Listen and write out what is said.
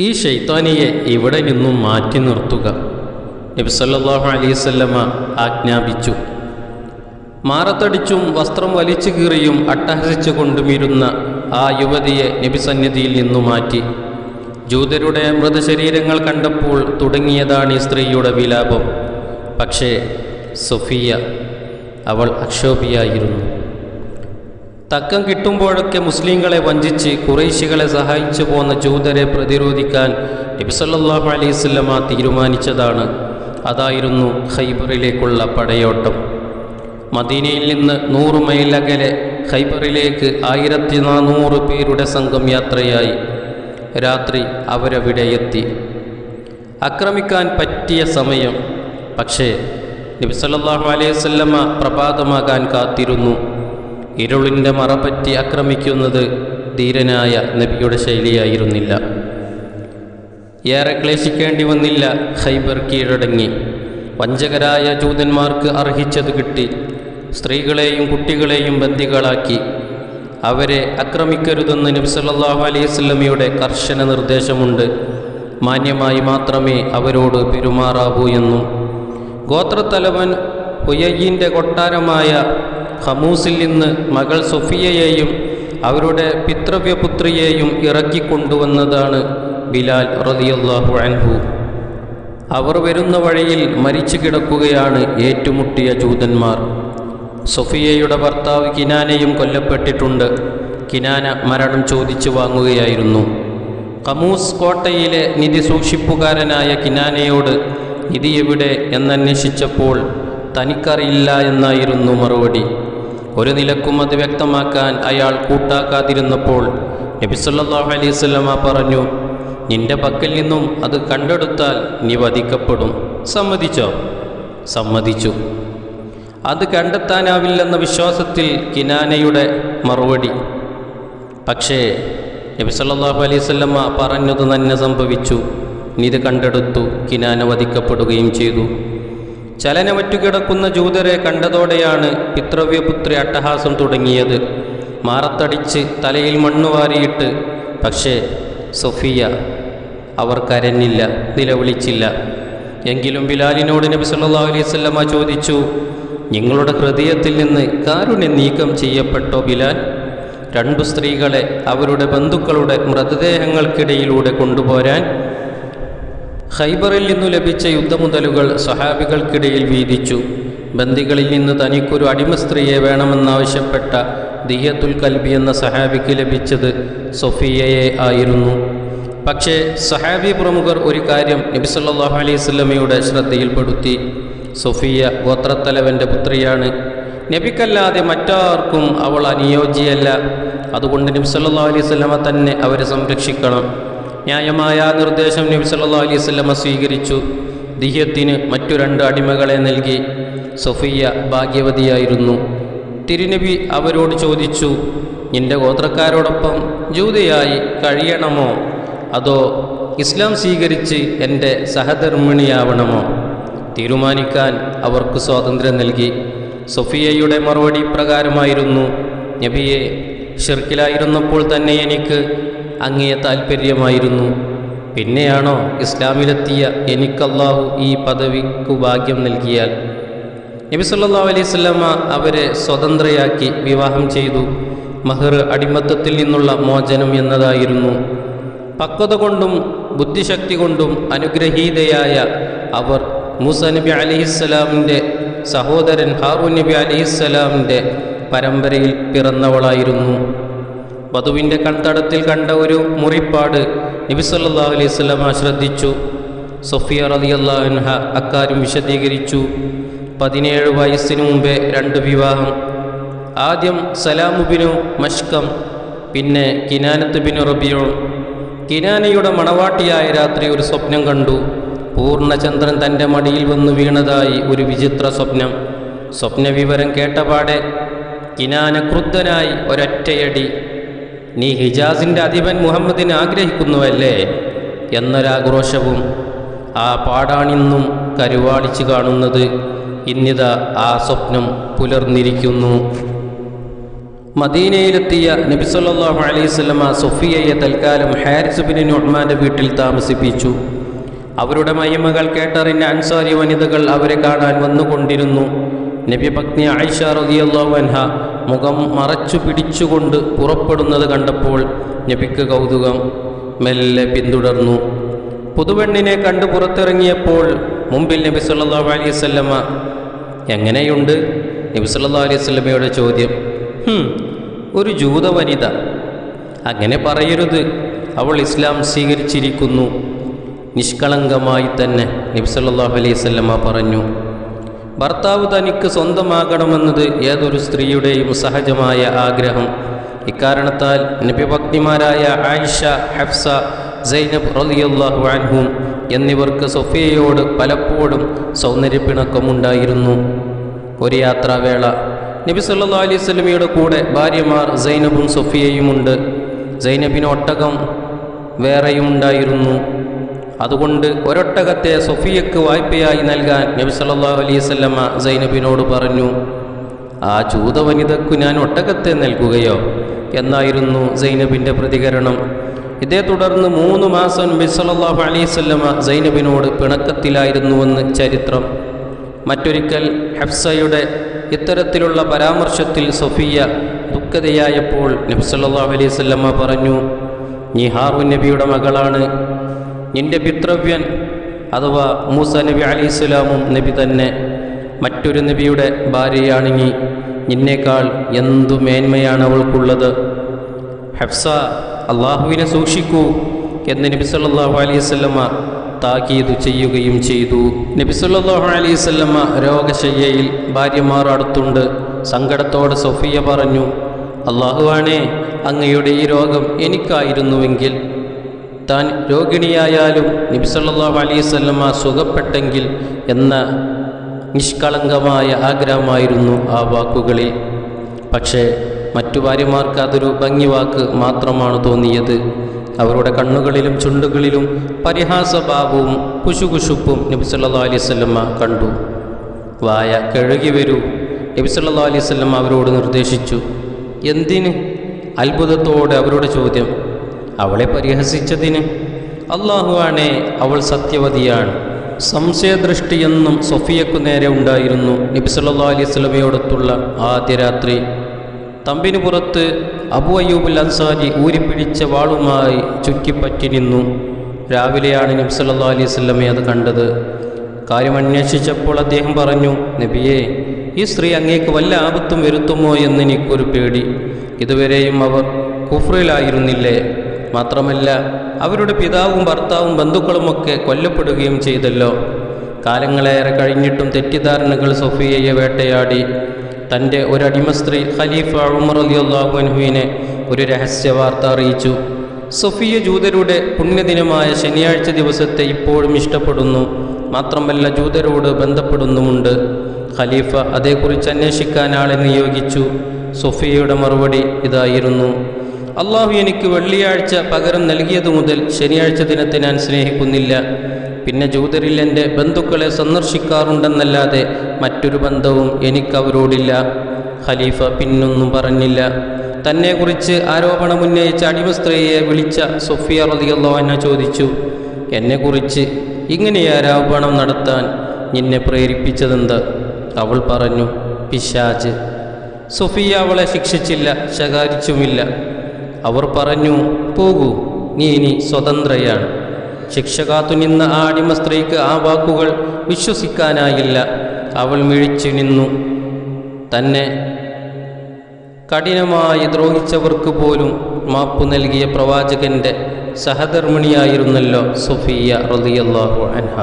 ഈ ശൈത്താനിയെ ഇവിടെ നിന്നും മാറ്റി നിർത്തുക. നബി സല്ലല്ലാഹു അലൈഹി വസല്ലമ ആജ്ഞാപിച്ചു. മാറത്തടിച്ചും വസ്ത്രം വലിച്ചു കീറിയും അട്ടഹസിച്ചു കൊണ്ടുമിരുന്ന ആ യുവതിയെ നബി സന്നിധിയിൽ നിന്നു മാറ്റി. ജൂതരുടെ മൃതശരീരങ്ങൾ കണ്ടപ്പോൾ തുടങ്ങിയതാണ് ഈ സ്ത്രീയുടെ വിലാപം. പക്ഷേ സൊഫിയ, അവൾ അക്ഷോഭിയായിരുന്നു. തക്കം കിട്ടുമ്പോഴൊക്കെ മുസ്ലിങ്ങളെ വഞ്ചിച്ച് ഖുറൈശികളെ സഹായിച്ചു പോന്ന ജൂതരെ പ്രതിരോധിക്കാൻ നബി സല്ലല്ലാഹു അലൈഹി വസല്ലമ തീരുമാനിച്ചതാണ്. അതായിരുന്നു ഖൈബറിലേക്കുള്ള പടയോട്ടം. മദീനയിൽ നിന്ന് 100 മൈൽ അകലെ ഖൈബറിലേക്ക് 1400 പേരുടെ സംഘം യാത്രയായി. രാത്രി അവരവിടെ എത്തി. ആക്രമിക്കാൻ പറ്റിയ സമയം. പക്ഷേ നബി സല്ലല്ലാഹു അലൈഹി വസല്ലമ പ്രഭാതമാകാൻ കാത്തിരുന്നു. ഇരുളിൻ്റെ മറപറ്റി ആക്രമിക്കുന്നത് ധീരനായ നബിയുടെ ശൈലിയായിരുന്നില്ല. ഏറെ ക്ലേശിക്കേണ്ടി വന്നില്ല. ഖൈബർ കീഴടങ്ങി. വഞ്ചകരായ ജൂതന്മാർക്ക് അർഹിച്ചത് കിട്ടി. സ്ത്രീകളെയും കുട്ടികളെയും ബന്ദികളാക്കി. അവരെ ആക്രമിക്കരുതെന്ന് നബി സല്ലല്ലാഹു അലൈഹി വസല്ലമയുടെ കർശന നിർദ്ദേശമുണ്ട്. മാന്യമായി മാത്രമേ അവരോട് പെരുമാറാവൂ എന്നും. ഗോത്രത്തലവൻ ഹുയയ്യിൻ്റെ കൊട്ടാരമായ ഖമൂസിൽ നിന്ന് മകൾ സൊഫിയയെയും അവരുടെ പിതൃവ്യപുത്രിയെയും ഇറക്കിക്കൊണ്ടുവന്നതാണ് ബിലാൽ റളിയല്ലാഹു അൻഹു. അവർ വരുന്ന വഴിയിൽ മരിച്ചു കിടക്കുകയാണ് ഏറ്റുമുട്ടിയ ജൂതന്മാർ. സൊഫിയയുടെ ഭർത്താവ് കിനാനയും കൊല്ലപ്പെട്ടിട്ടുണ്ട്. കിനാന മരണം ചോദിച്ചു വാങ്ങുകയായിരുന്നു. ഖമൂസ് കോട്ടയിലെ നിധി സൂക്ഷിപ്പുകാരനായ കിനാനയോട് നിധി എവിടെ എന്നന്വേഷിച്ചപ്പോൾ തനിക്കറിയില്ല എന്നായിരുന്നു മറുപടി. ഒരു നിലക്കും അത് വ്യക്തമാക്കാൻ അയാൾ കൂട്ടാക്കാതിരുന്നപ്പോൾ നബി സല്ലല്ലാഹു അലൈഹി വസല്ലമ പറഞ്ഞു, നിന്റെ പക്കൽ നിന്നും അത് കണ്ടെടുത്താൽ നീ വധിക്കപ്പെടും. സമ്മതിച്ചോ? സമ്മതിച്ചു. അത് കണ്ടെത്താനാവില്ലെന്ന വിശ്വാസത്തിൽ കിനാനയുടെ മറുപടി. പക്ഷേ നബി സല്ലല്ലാഹു അലൈഹി വസല്ലമ പറഞ്ഞത് തന്നെ സംഭവിച്ചു. നിധി കണ്ടെടുത്തു. കിനാന വധിക്കപ്പെടുകയും ചെയ്തു. ചലനമറ്റു കിടക്കുന്ന ജൂതരെ കണ്ടതോടെയാണ് പിതൃവ്യപുത്രി അട്ടഹാസം തുടങ്ങിയത്. മാറത്തടിച്ച് തലയിൽ മണ്ണുവാരിയിട്ട്. പക്ഷേ സൊഫിയ, അവർ കരഞ്ഞില്ല, നിലവിളിച്ചില്ല. എങ്കിലും ബിലാലിനോട് നബി സല്ലല്ലാഹു അലൈഹി വസല്ലമ ചോദിച്ചു, നിങ്ങളുടെ ഹൃദയത്തിൽ നിന്ന് കാരുണ്യം നീക്കം ചെയ്യപ്പെട്ടോ ബിലാൽ? 2 സ്ത്രീകളെ അവരുടെ ബന്ധുക്കളുടെ മൃതദേഹങ്ങൾക്കിടയിലൂടെ കൊണ്ടുപോരാൻ ഖൈബറിൽ നിന്നു ലഭിച്ച യുദ്ധമുതലുകൾ സ്വഹാബികൾക്കിടയിൽ വീതിച്ചു. ബന്ദികളിൽ നിന്ന് തനിക്കൊരു അടിമ സ്ത്രീയെ വേണമെന്നാവശ്യപ്പെട്ട ദിയത്തുൽ കൽബി എന്ന സഹാബിക്ക് ലഭിച്ചത് സൊഫിയയെ ആയിരുന്നു. പക്ഷേ സഹാബി പ്രമുഖർ ഒരു കാര്യം നബി സല്ലല്ലാഹു അലൈഹി വസല്ലമയുടെ ശ്രദ്ധയിൽപ്പെടുത്തി. സൊഫിയ ഗോത്രത്തലവൻ്റെ പുത്രിയാണ്. നബിക്കല്ലാതെ മറ്റാർക്കും അവൾ അനുയോജ്യയല്ല. അതുകൊണ്ട് നബി സല്ലല്ലാഹു അലൈഹി വസല്ലമ തന്നെ അവരെ സംരക്ഷിക്കണം. ന്യായമായ നിർദ്ദേശം നബി സല്ലല്ലാഹു അലൈഹി വസല്ലമ സ്വീകരിച്ചു. ദിഹ്യത്തിന് മറ്റു 2 അടിമകളെ നൽകി. സൊഫിയ ഭാഗ്യവതിയായിരുന്നു. തിരുനബി അവരോട് ചോദിച്ചു, നിന്റെ ഗോത്രക്കാരോടൊപ്പം ജൂതയായി കഴിയണമോ അതോ ഇസ്ലാം സ്വീകരിച്ച് എൻ്റെ സഹധർമ്മിണിയാവണമോ? തീരുമാനിക്കാൻ അവർക്ക് സ്വാതന്ത്ര്യം നൽകി. സൊഫിയയുടെ മറുപടി പ്രകാരമായിരുന്നു, നബിയെ, ഷിർക്കിലായിരുന്നപ്പോൾ തന്നെ എനിക്ക് അങ്ങയെ താൽപ്പര്യമായിരുന്നു. പിന്നെയാണോ ഇസ്ലാമിലെത്തിയ എനിക്കല്ലാഹു ഈ പദവിക്കു ഭാഗ്യം നൽകിയാൽ? നബി സല്ലല്ലാഹു അലൈഹി വസല്ലമ അവരെ സ്വതന്ത്രയാക്കി വിവാഹം ചെയ്തു. മഹർ അടിമത്തത്തിൽ നിന്നുള്ള മോചനം എന്നതായിരുന്നു. പക്വത കൊണ്ടും ബുദ്ധിശക്തി കൊണ്ടും അനുഗ്രഹീതയായ അവർ മൂസ നബി അലൈഹിസ്സലാമിൻ്റെ സഹോദരൻ ഹാറൂൻ നബി അലൈഹിസ്സലാമിൻ്റെ പരമ്പരയിൽ പിറന്നവളായിരുന്നു. വധുവിൻ്റെ കൺതടത്തിൽ കണ്ട ഒരു മുറിപ്പാട് നബി സല്ലല്ലാഹു അലൈഹി വസല്ലമ ശ്രദ്ധിച്ചു. സൊഫിയ റളിയല്ലാഹു അൻഹ അക്കാര്യം വിശദീകരിച്ചു. 17 വയസ്സിനു മുമ്പേ 2 വിവാഹം. ആദ്യം സലാമു ബിനു മഷ്കം, പിന്നെ കിനാനത്ത് ബിനു റബീഉ. കിനാനയുടെ മണവാട്ടിയായ രാത്രി ഒരു സ്വപ്നം കണ്ടു. പൂർണ്ണചന്ദ്രൻ തൻ്റെ മടിയിൽ വന്നു വീണതായി ഒരു വിചിത്ര സ്വപ്നം. സ്വപ്നവിവരം കേട്ടപാടെ കിനാന ക്രുദ്ധനായി ഒരൊറ്റയടി, നീ ഹിജാസിൻ്റെ അധിപൻ മുഹമ്മദിനെ ആഗ്രഹിക്കുന്നുവല്ലേ എന്നൊരാക്രോശവും. ആ പാടാണിന്നും കരുവാളിച്ചു കാണുന്നത്. ഇന്നിതാ ആ സ്വപ്നം പുലർന്നിരിക്കുന്നു. മദീനയിലെത്തിയ നബി സല്ലല്ലാഹു അലൈഹി വസല്ലമ സൊഫിയയെ തൽക്കാലം ഹാരിസ് ബിൻ നുഅ്മാന്റെ വീട്ടിൽ താമസിപ്പിച്ചു. അവരുടെ മഹിമകൾ കേട്ടറിഞ്ഞ അൻസാരി വനിതകൾ അവരെ കാണാൻ വന്നുകൊണ്ടിരുന്നു. നബി പത്നി ആയിഷ റളിയല്ലാഹു അൻഹ മുഖം മറച്ചു പിടിച്ചുകൊണ്ട് പുറപ്പെടുന്നത് കണ്ടപ്പോൾ നബിക്ക് കൗതുകം. മെല്ലെ പിന്തുടർന്നു. പുതുവെണ്ണിനെ കണ്ടു പുറത്തിറങ്ങിയപ്പോൾ മുമ്പിൽ നബി സല്ലല്ലാഹു അലൈഹി വസല്ലമ. എങ്ങനെയുണ്ട്? നബി സല്ലല്ലാഹു അലൈഹി വസല്ലമയുടെ ചോദ്യം. ഒരു ജൂത വനിത. അങ്ങനെ പറയരുത്, അവൾ ഇസ്ലാം സ്വീകരിച്ചിരിക്കുന്നു. നിഷ്കളങ്കമായി തന്നെ നബി സല്ലല്ലാഹു അലൈഹി വസല്ലമ പറഞ്ഞു. ഭർത്താവ് തനിക്ക് സ്വന്തമാകണമെന്നത് ഏതൊരു സ്ത്രീയുടെയും സഹജമായ ആഗ്രഹം. ഇക്കാരണത്താൽ നബി ഭക്തിമാരായ ആയിഷ, ഹഫ്സ, സൈനബ് റളിയല്ലാഹു അൻഹും എന്നിവർക്ക് സൊഫിയയോട് പലപ്പോഴും സൗന്ദര്യപ്പിണക്കമുണ്ടായിരുന്നു. ഒരു യാത്രാവേള നബി സല്ലല്ലാഹു അലൈഹി വസല്ലമയുടെ കൂടെ ഭാര്യമാർ സൈനബും സൊഫിയയുമുണ്ട്. സൈനബിന് ഒട്ടകം വേറെയുമുണ്ടായിരുന്നു. അതുകൊണ്ട് ഒരൊട്ടകത്തെ സൊഫിയക്ക് വായ്പയായി നൽകാൻ നബി സല്ലല്ലാഹു അലൈഹി വസല്ലമ സൈനബിനോട് പറഞ്ഞു. ആ ജൂത വനിതയ്ക്കു ഞാൻ ഒട്ടകത്തെ നൽകുകയോ എന്നായിരുന്നു സൈനബിൻ്റെ പ്രതികരണം. ഇതേ തുടർന്ന് 3 മാസം നബി സല്ലല്ലാഹു അലൈഹി വസല്ലമ സൈനബിനോട് പിണക്കത്തിലായിരുന്നുവെന്ന് ചരിത്രം. മറ്റൊരിക്കൽ ഹഫ്സയുടെ ഇത്തരത്തിലുള്ള പരാമർശത്തിൽ സൊഫിയ ദുഃഖതയായപ്പോൾ നബി സല്ലല്ലാഹു അലൈഹി വസല്ലമ പറഞ്ഞു, നീ ഹാറൂൻ നബിയുടെ മകളാണ്. നിന്റെ പിതൃവ്യൻ അഥവാ മൂസ നബി അലൈഹിസ്സലാമും നബി തന്നെ. മറ്റൊരു നബിയുടെ ഭാര്യയാണ് നീ. നിന്നേക്കാൾ എന്തു മേന്മയാണ് അവൾക്കുള്ളത്. ഹഫ്സ, അള്ളാഹുവിനെ സൂക്ഷിക്കൂ എന്ന് നബി സല്ലല്ലാഹു അലൈഹി വസല്ലമ താക്കീത് ചെയ്യുകയും ചെയ്തു. നബി സല്ലല്ലാഹു അലൈഹി വസല്ലമ രോഗശയ്യയിൽ ഭാര്യമാർ അടുത്തുണ്ട്. സങ്കടത്തോടെ സൊഫിയ പറഞ്ഞു, അള്ളാഹുവാണേ, അങ്ങയുടെ ഈ രോഗം എനിക്കായിരുന്നുവെങ്കിൽ, താൻ രോഗിണിയായാലും നബി സല്ലല്ലാഹു അലൈഹി വസല്ലമ സുഖപ്പെട്ടെങ്കിൽ എന്ന നിഷ്കളങ്കമായ ആഗ്രഹമായിരുന്നു ആ വാക്കുകളിൽ. പക്ഷേ മറ്റു ഭാര്യമാർക്ക് അതൊരു ഭംഗിവാക്ക് മാത്രമാണ് തോന്നിയത്. അവരുടെ കണ്ണുകളിലും ചുണ്ടുകളിലും പരിഹാസഭാവവും കുശുകുശുപ്പും നബി സല്ലല്ലാഹു അലൈഹി വസല്ലമ കണ്ടു. വായ കഴുകി വരൂ, നബി സല്ലല്ലാഹു അലൈഹി വസല്ലമ അവരോട് നിർദ്ദേശിച്ചു. എന്തിന്? അത്ഭുതത്തോടെ അവരുടെ ചോദ്യം. അവളെ പരിഹസിച്ചതിന്. അള്ളാഹുവാണേ, അവൾ സത്യവതിയാണ്. സംശയദൃഷ്ടിയെന്നും സൊഫിയക്കു നേരെ ഉണ്ടായിരുന്നു. നബി സല്ലല്ലാഹു അലൈഹി വസല്ലമയോടൊത്തുള്ള ആദ്യ രാത്രി തമ്പിന് പുറത്ത് അബൂ അയ്യൂബുൽ അൻസാരി ഊരിപ്പിടിച്ച വാളുമായി ചുറ്റിപ്പറ്റി നിന്നു. രാവിലെയാണ് നബി സല്ലല്ലാഹു അലൈഹി വസല്ലമയെ അത് കണ്ടത്. കാര്യം അന്വേഷിച്ചപ്പോൾ അദ്ദേഹം പറഞ്ഞു, നബിയേ, ഈ സ്ത്രീ അങ്ങേക്ക് വല്ല ആപത്തും വരുത്തുമോ എന്ന് എനിക്കൊരു പേടി. ഇതുവരെയും അവർ കുഫ്റിലായിരുന്നില്ലേ? മാത്രമല്ല അവരുടെ പിതാവും ഭർത്താവും ബന്ധുക്കളുമൊക്കെ കൊല്ലപ്പെടുകയും ചെയ്തല്ലോ. കാലങ്ങളേറെ കഴിഞ്ഞിട്ടും തെറ്റിദ്ധാരണകൾ സൊഫിയയെ വേട്ടയാടി. തൻ്റെ ഒരടിമ സ്ത്രീ ഖലീഫ ഉമർ റളിയല്ലാഹു അൻഹുവിനെ ഒരു രഹസ്യ വാർത്ത അറിയിച്ചു. സൊഫിയ ജൂതരുടെ പുണ്യദിനമായ ശനിയാഴ്ച ദിവസത്തെ ഇപ്പോഴും ഇഷ്ടപ്പെടുന്നു. മാത്രമല്ല ജൂതരോട് ബന്ധപ്പെടുന്നുമുണ്ട്. ഖലീഫ അതേക്കുറിച്ച് അന്വേഷിക്കാൻ ആളെ നിയോഗിച്ചു. സൊഫിയയുടെ മറുപടി ഇതായിരുന്നു, അള്ളാഹു എനിക്ക് വെള്ളിയാഴ്ച പകരം നൽകിയതു മുതൽ ശനിയാഴ്ച ദിനത്തെ ഞാൻ സ്നേഹിക്കുന്നില്ല. പിന്നെ ജൂതരിൽ എൻ്റെ ബന്ധുക്കളെ സന്ദർശിക്കാറുണ്ടെന്നല്ലാതെ മറ്റൊരു ബന്ധവും എനിക്കവരോടില്ല. ഖലീഫ പിന്നൊന്നും പറഞ്ഞില്ല. തന്നെക്കുറിച്ച് ആരോപണമുന്നയിച്ച അടിമ സ്ത്രീയെ വിളിച്ച സൊഫിയ റളിയല്ലാഹു അൻഹ ചോദിച്ചു, എന്നെക്കുറിച്ച് ഇങ്ങനെ ആരോപണം നടത്താൻ നിന്നെ പ്രേരിപ്പിച്ചതെന്ത്? അവൾ പറഞ്ഞു, പിശാച്. സൊഫിയ അവളെ ശിക്ഷിച്ചില്ല, ശകാരിച്ചുമില്ല. അവർ പറഞ്ഞു, പോകൂ, നീ ഇനി സ്വതന്ത്രയാണ്. ശിക്ഷ കാത്തുനിന്ന ആ അടിമ സ്ത്രീക്ക് ആ വാക്കുകൾ വിശ്വസിക്കാനായില്ല. അവൾ മിഴിച്ചു നിന്നു. തന്നെ കഠിനമായി ദ്രോഹിച്ചവർക്ക് പോലും മാപ്പു നൽകിയ പ്രവാചകന്റെ സഹധർമ്മിണിയായിരുന്നല്ലോ സൊഫിയ റളിയല്ലാഹു അൻഹ.